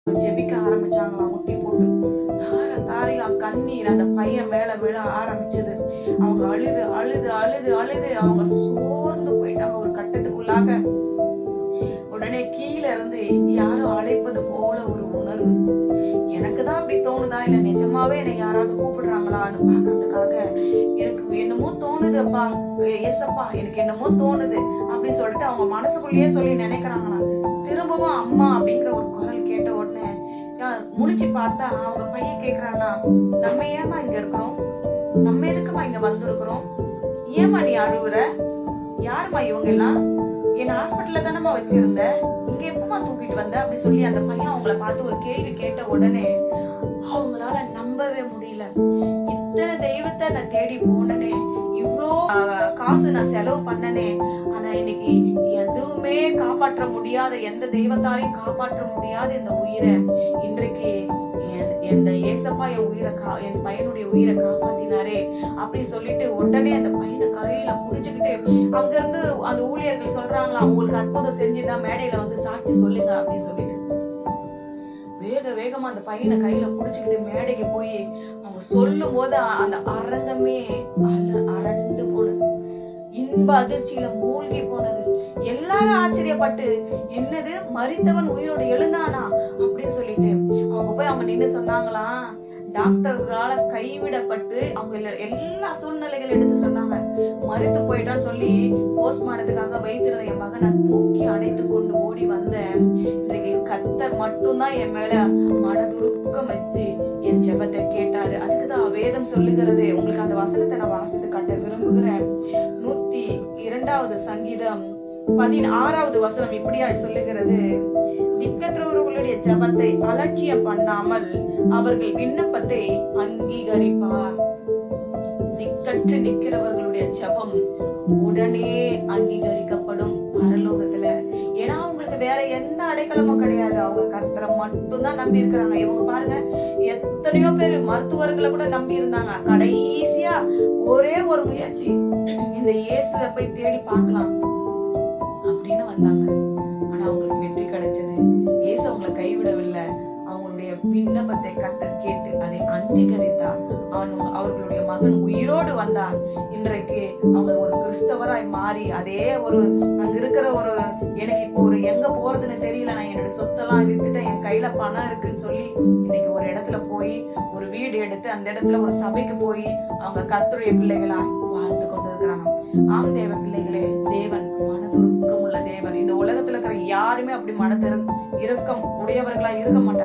ஜெபிக்க ஆரம்பிச்சாங்களாம் முட்டி போட்டு. தார தாரையா கண்ணீர் அந்த பையன் மேல விழ ஆரம்பிச்சது. அவங்க அழுது அழுது அழுது அழுது அவங்க சோர்ந்து போயிட்டாங்க ஒரு கட்டத்துக்குள்ளாக. உடனே கீழ இருந்து யாரும் அழைப்பது போல ஒரு உணர்வு. எனக்குதான் அப்படி தோணுதா இல்ல நிஜமாவே என்னை யாராவது கூப்பிடுறாங்களான்னு பாக்குறதுக்காக எனக்கு என்னமோ தோணுது அப்பா, ஏசப்பா எனக்கு என்னமோ தோணுது அப்படின்னு சொல்லிட்டு அவங்க மனசுக்குள்ளேயே சொல்லி நினைக்கிறாங்களாம். திரும்பவும் அம்மா அப்படிங்கிற ஒரு குரல் கேட்ட உடனே முழிச்சு பார்த்தா அவங்க பையன் கேக்குறானா, நம்ம ஏமா இங்க இருக்கிறோம், நம்ம எதுக்குமா இங்க வந்திருக்கிறோம், ஏமா நீ அழுவுற, யாருமா இவங்க எல்லாம், என்ன ஹாஸ்பிட்டல்ல தானமா வச்சிருந்த, இங்க எப்பமா தூக்கிட்டு வந்த அப்படி சொல்லி அந்த பையன் அவங்கள பார்த்து ஒரு கேள்வி கேட்ட உடனே அவங்களால நம்பவே முடியல. இத்தனை தெய்வத்தை நான் தேடி போனனே, இவ்வளோ காசு நான் செலவு பண்ணனே, ஆனா இன்னைக்கு எதுவுமே காப்பாற்ற முடியாத, எந்த தெய்வத்தாலையும் காப்பாற்ற முடியாத இந்த உயிரை இன்றைக்கு இந்த ஏசப்பா என் பையனுடைய உயிரை காப்பாத்தினாரே அப்படின்னு சொல்லிட்டு உடனே அந்த பையனை கையில புடிச்சுக்கிட்டு அங்க இருந்து அந்த ஊழியர்கள் சொல்றாங்களா, அவங்களுக்கு அற்புதம் செஞ்சுதான் மேடையில வந்து சாட்சி சொல்லுங்க அப்படின்னு சொல்லிட்டு வேக வேகமா அந்த பையனை கையில புடிச்சுக்கிட்டு மேடைக்கு போய் அவங்க சொல்லும் போது அந்த அரங்கமே அரண்டு போனது, இன்ப அதிர்ச்சியில மூழ்கி போனது. எல்லாரும் ஆச்சரியப்பட்டு, என்னது மரித்தவன் உயிரோடு எழுந்தானா அப்படின்னு சொல்லிட்டு அவங்க போய் அவங்க நின்று சொன்னாங்களாம், டாக்டர்களால கைவிடப்பட்டு அவங்க எல்லா சூழ்நிலைகள் எடுத்து சொன்னாங்க, மரித்து போயிட்டான்னு சொல்லி போஸ்ட்மார்ட்டத்துக்காக வைத்திருந்த என் மகனை தூக்கி அணைத்து கொண்டு ஓடி வந்தேன். இன்றைக்கு கர்த்தர் மட்டும்தான் என் மேல மனதுருக்கம் வச்சு என் ஜெபத்தை கேட்டாரு. அதுக்குதான் வேதம் சொல்லுகிறது. உங்களுக்கு அந்த வசனத்தை நான் வாசித்து காட்ட விரும்புகிறேன். 102வது சங்கீதம் 16வது வசனம் இப்படியா சொல்லுகிறது, திக்கற்றவர்களுடைய ஜெபத்தை அலட்சியம் பண்ணாமல் அவர்கள் விண்ணப்பத்தை அங்கீகரிப்பார். திக்கற்று நிற்கிறவர்களுடைய ஜெபம் உடனே அங்கீகரிக்கப்படும் பரலோகத்துல. ஏன்னா அவங்களுக்கு வேற எந்த அடைக்கலமும் கிடையாது, அவங்க கர்த்தரை மட்டும்தான் நம்பி இருக்கிறாங்க. இவங்க பாருங்க, எத்தனையோ பேர் மருத்துவர்களை கூட நம்பி இருந்தாங்க. கடைசியா ஒரே ஒரு முயற்சி, இந்த இயேசுவை போய் தேடி பார்க்கலாம் அப்படின்னு வந்தாங்க. ஆனா அவங்களுக்கு வெற்றி கிடைச்சது. இயேசு அவங்களை கைவிடவில்லை. அவங்களுடைய விண்ணப்பத்தை கர்த்தர் கேட்டு அதை அங்கீகரித்தார். அவர்களுடைய மகன் உயிரோடு வந்தார். இன்றைக்கு அவங்க ஒரு கிறிஸ்தவராய் மாறி அதே ஒரு அங்க இருக்கிற ஒரு எனக்கு இப்போ ஒரு எங்க போறதுன்னு தெரியல, நான் என்னோட சொத்தெல்லாம் வித்துட்டேன், என் கையில பணம் இருக்குன்னு சொல்லி இன்னைக்கு ஒரு இடத்துல போய் ஒரு வீடு எடுத்து அந்த இடத்துல ஒரு சபைக்கு போய் அவங்க கர்த்தருடைய பிள்ளைகளா வாழ்ந்து கொண்டு இருக்கிறாங்க. ஆம் தேவ பிள்ளைகளே, தேவன் மனதுருக்கம் உள்ள தேவன். இந்த உலகத்துல இருக்கிற யாருமே அப்படி மனதிரு இரக்கம் உடையவர்களா இருக்க மாட்டாங்க.